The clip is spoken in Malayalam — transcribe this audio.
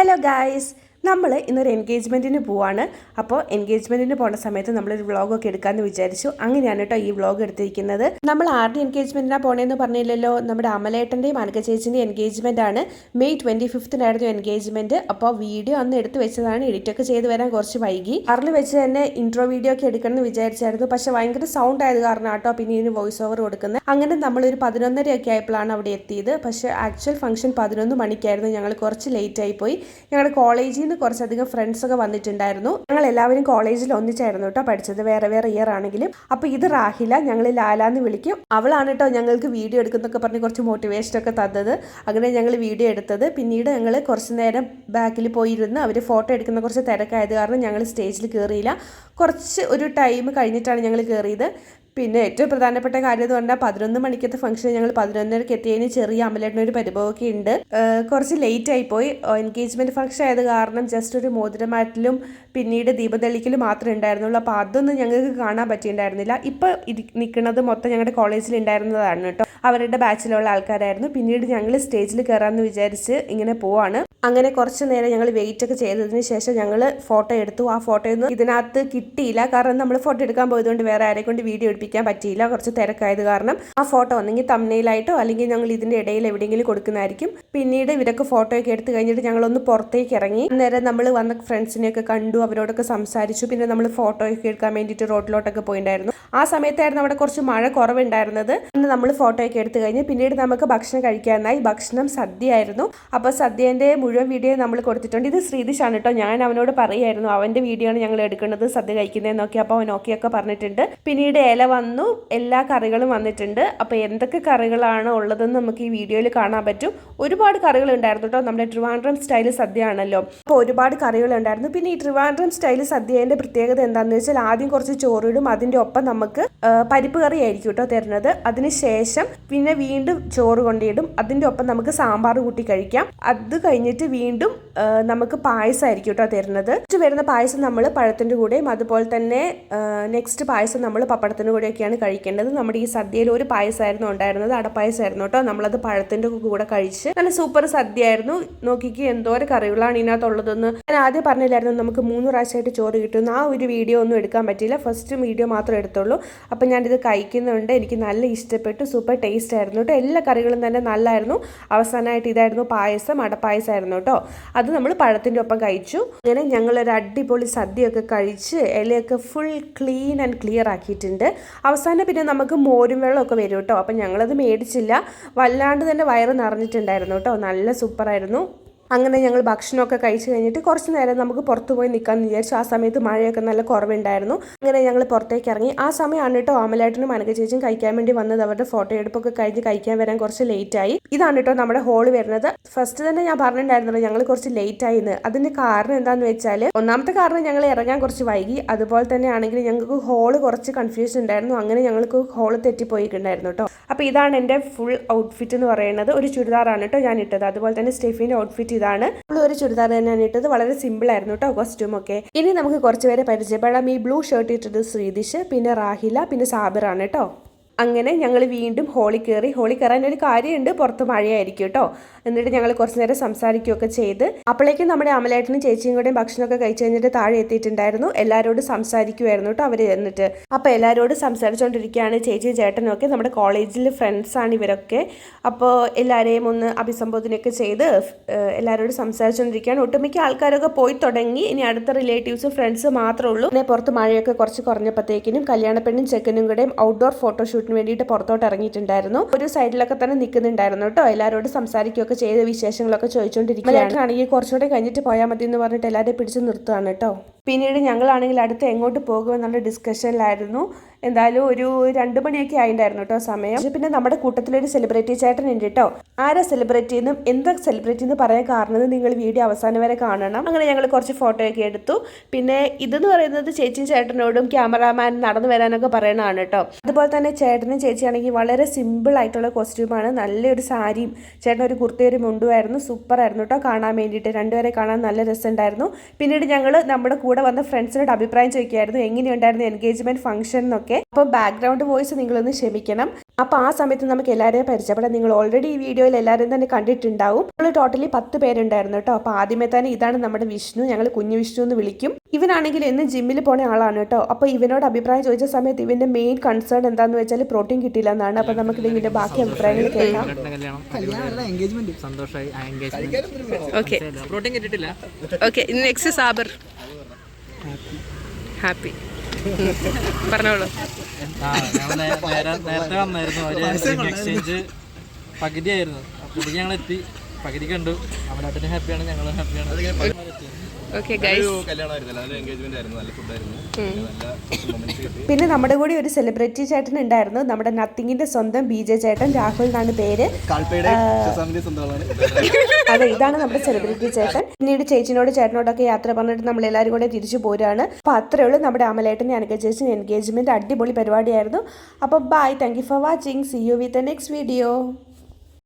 ഹലോ ഗായ്സ്, നമ്മൾ ഇന്നൊരു എൻഗേജ്മെൻറ്റിന് പോവാണ്. അപ്പോൾ എൻഗേജ്മെൻറ്റിന് പോകുന്ന സമയത്ത് നമ്മളൊരു വ്ളോഗൊക്കെ എടുക്കാമെന്ന് വിചാരിച്ചു. അങ്ങനെയാണ് കേട്ടോ ഈ വ്ളോഗ് എടുത്തിരിക്കുന്നത്. നമ്മൾ ആരുടെ എൻഗേജ്മെൻറ്റിനാണ് പോകണമെന്ന് പറഞ്ഞില്ലല്ലോ. നമ്മുടെ അമലേട്ടൻ്റെയും അനക ചേച്ചിൻ്റെയും എൻഗേജ്മെൻ്റ് ആണ്. മെയ് 25-നായിരുന്നു എൻഗേജ്മെൻറ്റ്. അപ്പോൾ വീഡിയോ അന്ന് എടുത്ത് വെച്ചതാണ്. എഡിറ്റൊക്കെ ചെയ്ത് വരാൻ കുറച്ച് വൈകി. കാറിൽ വെച്ച് തന്നെ ഇൻട്രോ വീഡിയോ ഒക്കെ എടുക്കണമെന്ന് വിചാരിച്ചായിരുന്നു. പക്ഷേ ഭയങ്കര സൗണ്ട് ആയത് കാരണം കേട്ടോ പിന്നെ ഇതിന് വോയിസ് ഓവർ കൊടുക്കുന്നത്. അങ്ങനെ നമ്മളൊരു 11:30 ആയപ്പോഴാണ് അവിടെ എത്തിയത്. പക്ഷേ ആക്ച്വൽ ഫംഗ്ഷൻ 11 മണിക്കായിരുന്നു. ഞങ്ങൾ കുറച്ച് ലേറ്റ് ആയി പോയി. ഞങ്ങളുടെ കോളേജിൽ കുറച്ചധികം ഫ്രണ്ട്സൊക്കെ വന്നിട്ടുണ്ടായിരുന്നു. ഞങ്ങൾ എല്ലാവരും കോളേജിൽ ഒന്നിച്ചായിരുന്നു കേട്ടോ പഠിച്ചത്, വേറെ വേറെ ഇയർ ആണെങ്കിലും. അപ്പോൾ ഇത് റാഹില, ഞങ്ങൾ ലാലാന്ന് വിളിക്കും. അവളാണ് കേട്ടോ ഞങ്ങൾക്ക് വീഡിയോ എടുക്കുന്നൊക്കെ പറഞ്ഞ് കുറച്ച് മോട്ടിവേഷനൊക്കെ തന്നത്. അങ്ങനെ ഞങ്ങൾ വീഡിയോ എടുത്തത്. പിന്നീട് ഞങ്ങൾ കുറച്ച് നേരം ബാക്കിൽ പോയിരുന്ന് അവർ ഫോട്ടോ എടുക്കുന്ന കുറച്ച് തിരക്കായത് കാരണം ഞങ്ങൾ സ്റ്റേജിൽ കയറിയില്ല. കുറച്ച് ഒരു ടൈം കഴിഞ്ഞിട്ടാണ് ഞങ്ങൾ കയറിയത്. പിന്നെ ഏറ്റവും പ്രധാനപ്പെട്ട കാര്യം എന്ന് പറഞ്ഞാൽ 11 മണിക്കത്തെ ഫംഗ്ഷൻ ഞങ്ങൾ 11:30 എത്തിയതിന് ചെറിയ അമലേട്ടനൊരു പരിഭവമൊക്കെ ഉണ്ട്. കുറച്ച് ലേറ്റ് ആയിപ്പോയി. എൻഗേജ്മെൻറ്റ് ഫംഗ്ഷൻ ആയത് കാരണം ജസ്റ്റ് ഒരു മോതിരമാറ്റലും പിന്നീട് ദീപതെളിക്കലും മാത്രമേ ഉണ്ടായിരുന്നുള്ളൂ. അപ്പോൾ അതൊന്നും ഞങ്ങൾക്ക് കാണാൻ പറ്റിയിട്ടുണ്ടായിരുന്നില്ല. ഇപ്പോൾ നിൽക്കുന്നത് മൊത്തം ഞങ്ങളുടെ കോളേജിൽ ഉണ്ടായിരുന്നതാണ് കേട്ടോ. അവരുടെ ബാച്ചിലുള്ള ആൾക്കാരായിരുന്നു. പിന്നീട് ഞങ്ങൾ സ്റ്റേജിൽ കയറാമെന്ന് വിചാരിച്ച് ഇങ്ങനെ പോവാണ്. അങ്ങനെ കുറച്ച് നേരം ഞങ്ങൾ വെയിറ്റ് ഒക്കെ ചെയ്തതിന് ശേഷം ഞങ്ങൾ ഫോട്ടോ എടുത്തു. ആ ഫോട്ടോയൊന്നും ഇതിനകത്ത് കിട്ടിയില്ല. കാരണം നമ്മൾ ഫോട്ടോ എടുക്കാൻ പോയതുകൊണ്ട് വേറെ ആരെ കൊണ്ട് വീഡിയോ എടുപ്പിക്കാൻ പറ്റിയില്ല. കുറച്ച് തിരക്കായത് കാരണം ആ ഫോട്ടോ ഒന്നെങ്കിൽ തംബ്നെയിലായിട്ടോ അല്ലെങ്കിൽ ഞങ്ങൾ ഇതിൻ്റെ ഇടയിൽ എവിടെയെങ്കിലും കൊടുക്കുന്നതായിരിക്കും. പിന്നീട് ഇവരൊക്കെ ഫോട്ടോയൊക്കെ എടുത്ത് കഴിഞ്ഞിട്ട് ഞങ്ങളൊന്ന് പുറത്തേക്ക് ഇറങ്ങി. അന്നേരം നമ്മൾ വന്ന ഫ്രണ്ട്സിനെയൊക്കെ കണ്ടു, അവരോടൊക്കെ സംസാരിച്ചു. പിന്നെ നമ്മൾ ഫോട്ടോയൊക്കെ എടുക്കാൻ വേണ്ടിയിട്ട് റോഡിലോട്ടൊക്കെ പോയിട്ടുണ്ടായിരുന്നു. ആ സമയത്തായിരുന്നു അവിടെ കുറച്ച് മഴ കുറവുണ്ടായിരുന്നത്. അന്ന് നമ്മൾ ഫോട്ടോയൊക്കെ എടുത്തു കഴിഞ്ഞ് പിന്നീട് നമുക്ക് ഭക്ഷണം കഴിക്കാനായി. ഭക്ഷണം സദ്യയായിരുന്നു. അപ്പോൾ സദ്യേൻ്റെ മുഴുവൻ വീഡിയോ നമ്മൾ കൊടുത്തിട്ടുണ്ട്. ഇത് ശ്രീതിഷാണ് കേട്ടോ. ഞാൻ അവനോട് പറയായിരുന്നു അവൻ്റെ വീഡിയോ ആണ് ഞങ്ങൾ എടുക്കുന്നത് സദ്യ കഴിക്കുന്നതെന്നൊക്കെ. അപ്പോൾ അവൻ ഓക്കെയൊക്കെ പറഞ്ഞിട്ടുണ്ട്. പിന്നീട് ഇല വന്നു, എല്ലാ കറികളും വന്നിട്ടുണ്ട്. അപ്പോൾ എന്തൊക്കെ കറികളാണ് ഉള്ളതെന്ന് നമുക്ക് ഈ വീഡിയോയിൽ കാണാൻ പറ്റും. ഒരുപാട് കറികൾ ഉണ്ടായിരുന്നു കേട്ടോ. നമ്മുടെ ട്രിവാൻഡ്രം സ്റ്റൈൽ സദ്യ ആണല്ലോ, അപ്പോൾ ഒരുപാട് കറികൾ ഉണ്ടായിരുന്നു. പിന്നെ ഈ ട്രിവാൻഡ്രം സ്റ്റൈൽ സദ്യേൻ്റെ പ്രത്യേകത എന്താണെന്ന് വെച്ചാൽ ആദ്യം കുറച്ച് ചോറിടും, അതിൻ്റെ ഒപ്പം നമുക്ക് പരിപ്പ് കറി ആയിരിക്കും കേട്ടോ തരുന്നത്. അതിനുശേഷം പിന്നെ വീണ്ടും ചോറ് കൊണ്ടിടും, അതിൻ്റെ ഒപ്പം നമുക്ക് സാമ്പാർ കൂട്ടി കഴിക്കാം. അത് കഴിഞ്ഞിട്ട് വീണ്ടും നമുക്ക് പായസമായിരിക്കും കേട്ടോ തരുന്നത്. വരുന്ന പായസം നമ്മൾ പഴത്തിൻ്റെ കൂടെയും അതുപോലെ തന്നെ നെക്സ്റ്റ് പായസം നമ്മൾ പപ്പടത്തിൻ്റെ കൂടെയൊക്കെയാണ് കഴിക്കേണ്ടത്. നമ്മുടെ ഈ സദ്യയിൽ ഒരു പായസമായിരുന്നു ഉണ്ടായിരുന്നത്, അടപ്പായസമായിരുന്നു കേട്ടോ. നമ്മളത് പഴത്തിൻ്റെ കൂടെ കഴിച്ച് നല്ല സൂപ്പർ സദ്യ ആയിരുന്നു. നോക്കിക്ക് എന്തോരം കറികളാണ് ഇതിനകത്തുള്ളതെന്ന്. ഞാൻ ആദ്യം പറഞ്ഞില്ലായിരുന്നു നമുക്ക് 3 പ്രാവശ്യമായിട്ട് ചോറ് കിട്ടുന്ന. ആ ഒരു വീഡിയോ ഒന്നും എടുക്കാൻ പറ്റിയില്ല, ഫസ്റ്റ് വീഡിയോ മാത്രമേ എടുത്തുള്ളൂ. അപ്പം ഞാനിത് കഴിക്കുന്നുണ്ട്. എനിക്ക് നല്ല ഇഷ്ടപ്പെട്ടു, സൂപ്പർ ടേസ്റ്റ് ആയിരുന്നു കേട്ടോ. എല്ലാ കറികളും തന്നെ നല്ലായിരുന്നു. അവസാനമായിട്ട് ഇതായിരുന്നു പായസം, അടപ്പായസമായിരുന്നു കേട്ടോ. അത് നമ്മൾ പഴത്തിൻ്റെ ഒപ്പം കഴിച്ചു. അങ്ങനെ ഞങ്ങളൊരു അടിപൊളി സദ്യയൊക്കെ കഴിച്ച് ഇലയൊക്കെ ഫുൾ ക്ലീൻ ആൻഡ് ക്ലിയർ ആക്കിയിട്ടുണ്ട്. അവസാനം പിന്നെ നമുക്ക് മോരും വെള്ളമൊക്കെ വരും കേട്ടോ. അപ്പം ഞങ്ങളത് മേടിച്ചില്ല, വല്ലാണ്ട് തന്നെ വയറ് നിറഞ്ഞിട്ടുണ്ടായിരുന്നു കേട്ടോ. നല്ല സൂപ്പറായിരുന്നു. അങ്ങനെ ഞങ്ങൾ ഭക്ഷണമൊക്കെ കഴിച്ച് കഴിഞ്ഞിട്ട് കുറച്ച് നേരം നമുക്ക് പുറത്ത് പോയി നിൽക്കാമെന്ന് വിചാരിച്ചു. ആ സമയത്ത് മഴയൊക്കെ നല്ല കുറവുണ്ടായിരുന്നു. അങ്ങനെ ഞങ്ങൾ പുറത്തേക്ക് ഇറങ്ങി. ആ സമയമാണ് കേട്ടോ അമലേട്ടനും അനക ചേച്ചിയും കഴിക്കാൻ വേണ്ടി വന്നത്. അവരുടെ ഫോട്ടോ എടുപ്പൊക്കെ കഴിഞ്ഞ് കഴിക്കാൻ വരാൻ കുറച്ച് ലേറ്റായി. ഇതാണ് കേട്ടോ നമ്മുടെ ഹോള് വരുന്നത്. ഫസ്റ്റ് തന്നെ ഞാൻ പറഞ്ഞിട്ടുണ്ടായിരുന്നല്ലോ ഞങ്ങൾ കുറച്ച് ലേറ്റ് ആയിന്ന്. അതിൻ്റെ കാരണം എന്താണെന്ന് വെച്ചാൽ ഒന്നാമത്തെ കാരണം ഞങ്ങൾ ഇറങ്ങാൻ കുറച്ച് വൈകി. അതുപോലെ തന്നെ ആണെങ്കിൽ ഞങ്ങൾക്ക് ഹോള് കുറച്ച് കൺഫ്യൂഷൻ ഉണ്ടായിരുന്നു. അങ്ങനെ ഞങ്ങൾക്ക് ഹോള് തെറ്റിപ്പോയിട്ടുണ്ടായിരുന്നു കേട്ടോ. അപ്പോൾ ഇതാണ് എൻ്റെ ഫുൾ ഔട്ട്ഫിറ്റ് എന്ന് പറയുന്നത്. ഒരു ചുരിദാറാണ് കേട്ടോ ഞാൻ ഇട്ടത്. അതുപോലെ തന്നെ സ്റ്റെഫിൻ്റെ ഔട്ട്ഫിറ്റ് ഇതാണ്. ഒരു ചുരിദാർ തന്നെയാണ് ഇട്ടത്. വളരെ സിമ്പിൾ ആയിരുന്നു കേട്ടോ കോസ്റ്റ്യൂം ഒക്കെ. ഇനി നമുക്ക് കുറച്ച് പേരെ പരിചയപ്പെടാം. ഈ ബ്ലൂ ഷർട്ട് ഇട്ടത് ശ്രീതിഷ്, പിന്നെ റാഹില, പിന്നെ സാബിറാണ് കേട്ടോ. അങ്ങനെ ഞങ്ങൾ വീണ്ടും ഹോളി കയറി. ഹോളി കയറാൻ ഒരു കാര്യമുണ്ട്, പുറത്ത് മഴയായിരിക്കും കേട്ടോ. എന്നിട്ട് ഞങ്ങൾ കുറച്ച് നേരം സംസാരിക്കുകയൊക്കെ ചെയ്ത് അപ്പോഴേക്കും നമ്മുടെ അമലേട്ടനും ചേച്ചിയും കൂടെയും ഭക്ഷണമൊക്കെ കഴിച്ച് കഴിഞ്ഞിട്ട് താഴെ എത്തിയിട്ടുണ്ടായിരുന്നു. എല്ലാവരോടും സംസാരിക്കുമായിരുന്നു കേട്ടോ അവർ എന്നിട്ട്. അപ്പോൾ എല്ലാവരോടും സംസാരിച്ചുകൊണ്ടിരിക്കുകയാണ്. ചേച്ചിയും ചേട്ടനും ഒക്കെ നമ്മുടെ കോളേജിൽ ഫ്രണ്ട്സാണ് ഇവരൊക്കെ. അപ്പോൾ എല്ലാവരെയും ഒന്ന് അഭിസംബോധനയൊക്കെ ചെയ്ത് എല്ലാവരോടും സംസാരിച്ചുകൊണ്ടിരിക്കുകയാണ്. ഒട്ടുമിക്ക ആൾക്കാരൊക്കെ പോയി തുടങ്ങി. ഇനി അടുത്ത റിലേറ്റീവ്സും ഫ്രണ്ട്സ് മാത്രമേ ഉള്ളൂ. പിന്നെ പുറത്ത് മഴയൊക്കെ കുറച്ച് കുറഞ്ഞപ്പോഴത്തേക്കിനും കല്യാണപ്പെണ്ണും ചെക്കനും കൂടെയും ഔട്ട്ഡോർ ഫോട്ടോഷൂട്ട് വേണ്ടിയിട്ട് പുറത്തോട്ട് ഇറങ്ങിയിട്ടുണ്ടായിരുന്നു. ഒരു സൈഡിലൊക്കെ തന്നെ നിൽക്കുന്നുണ്ടായിരുന്നു കേട്ടോ. എല്ലാവരോടും സംസാരിക്കുകയൊക്കെ ചെയ്ത് വിശേഷങ്ങളൊക്കെ ചോദിച്ചുകൊണ്ടിരിക്കുകയാണെങ്കിൽ കുറച്ചുകൂടെ കഴിഞ്ഞിട്ട് പോയാൽ മതി എന്ന് പറഞ്ഞിട്ട് എല്ലാവരെയും പിടിച്ച് നിർത്തുകയാണ് കേട്ടോ. പിന്നീട് ഞങ്ങളാണെങ്കിൽ അടുത്ത് എങ്ങോട്ട് പോകുമെന്നുള്ള ഡിസ്കഷനിലായിരുന്നു. എന്തായാലും ഒരു 2 മണിയൊക്കെ ആയിട്ടുണ്ടായിരുന്നു കേട്ടോ സമയം. പിന്നെ നമ്മുടെ കൂട്ടത്തിലൊരു സെലിബ്രിറ്റി ചേട്ടൻ ഉണ്ട് കേട്ടോ. ആരാ സെലിബ്രിറ്റി എന്നും എന്താ സെലിബ്രിറ്റി എന്ന് പറയാൻ കാരണം നിങ്ങൾ വീഡിയോ അവസാനം വരെ കാണണം. അങ്ങനെ ഞങ്ങൾ കുറച്ച് ഫോട്ടോയൊക്കെ എടുത്തു. പിന്നെ ഇതെന്ന് പറയുന്നത് ചേച്ചിയും ചേട്ടനോടും ക്യാമറാമാൻ നടന്നു വരാനൊക്കെ പറയണതാണ് കേട്ടോ. അതുപോലെ തന്നെ ചേട്ടനും ചേച്ചിയാണെങ്കിൽ വളരെ സിമ്പിൾ ആയിട്ടുള്ള കോസ്റ്റ്യൂമാണ്. നല്ലൊരു സാരിയും ചേട്ടൻ ഒരു കുർത്തി ഒരു മുണ്ടുമായിരുന്നു. സൂപ്പറായിരുന്നു കേട്ടോ കാണാൻ വേണ്ടിയിട്ട്. രണ്ടുപേരെ കാണാൻ നല്ല രസമുണ്ടായിരുന്നു. പിന്നീട് ഞങ്ങൾ നമ്മുടെ കൂടെ വന്ന ഫ്രണ്ട്സിനോട് അഭിപ്രായം ചോദിക്കുമായിരുന്നു എങ്ങനെയുണ്ടായിരുന്നു എൻഗേജ്മെന്റ് ഫംഗ്ഷൻ എന്നൊക്കെ. അപ്പോൾ ബാക്ക്ഗ്രൗണ്ട് വോയിസ് നിങ്ങളൊന്ന് ക്ഷമിക്കണം. അപ്പോൾ ആ സമയത്ത് നമുക്ക് എല്ലാവരെയും പരിചയപ്പെടാം. നിങ്ങൾ ഓൾറെഡി ഈ വീഡിയോയിൽ എല്ലാവരും തന്നെ കണ്ടിട്ടുണ്ടാവും. നമ്മൾ ടോട്ടലി 10 പേരുണ്ടായിരുന്നു കേട്ടോ. അപ്പോൾ ആദ്യമേ തന്നെ ഇതാണ് നമ്മുടെ വിഷ്ണു, ഞങ്ങൾ കുഞ്ഞു വിഷ്ണു എന്ന് വിളിക്കും. ഇവനാണെങ്കിൽ എന്നും ജിമ്മിൽ പോണ ആളാണ് കേട്ടോ. അപ്പോൾ ഇവനോട് അഭിപ്രായം ചോദിച്ച സമയത്ത് ഇവന്റെ മെയിൻ കൺസേൺ എന്താന്ന് വെച്ചാൽ പ്രോട്ടീൻ കിട്ടില്ല എന്നാണ്. അപ്പോൾ നമുക്ക് ഇതിന്റെ ബാക്കി അഭിപ്രായങ്ങൾ കേൾക്കാം. Okay, next സാബർ. ഹാപ്പി പറഞ്ഞോളൂ. നേരത്തെ വന്നായിരുന്നു, ഒരു എക്സ്ചേഞ്ച് പകുതിയായിരുന്നു. അപ്പോഴേക്ക് ഞങ്ങൾ എത്തി, പകുതി കണ്ടു. അവനാട്ടിന് ഹാപ്പിയാണ്, ഞങ്ങളും ഹാപ്പിയാണ്. ഓക്കെ ഗൈസ്, പിന്നെ നമ്മുടെ കൂടി ഒരു സെലിബ്രിറ്റി ചേട്ടൻ ഉണ്ടായിരുന്നു. നമ്മുടെ നത്തിങ്ങിന്റെ സ്വന്തം BJ ചേട്ടൻ, രാഹുൽ എന്നാണ് പേര്. അതെ, ഇതാണ് നമ്മുടെ സെലിബ്രിറ്റി ചേട്ടൻ. പിന്നീട് ചേച്ചിനോട് ചേട്ടനോടൊക്കെ യാത്ര പറഞ്ഞിട്ട് നമ്മൾ എല്ലാവരും കൂടെ തിരിച്ചു പോരാണ്. അപ്പോൾ അത്രേ ഉള്ളൂ നമ്മുടെ അമലേട്ടനെ അനഘ ചേച്ചി എൻഗേജ്മെന്റ്. അടിപൊളി പരിപാടിയായിരുന്നു. അപ്പോൾ bye, thank you for watching. See you with next video.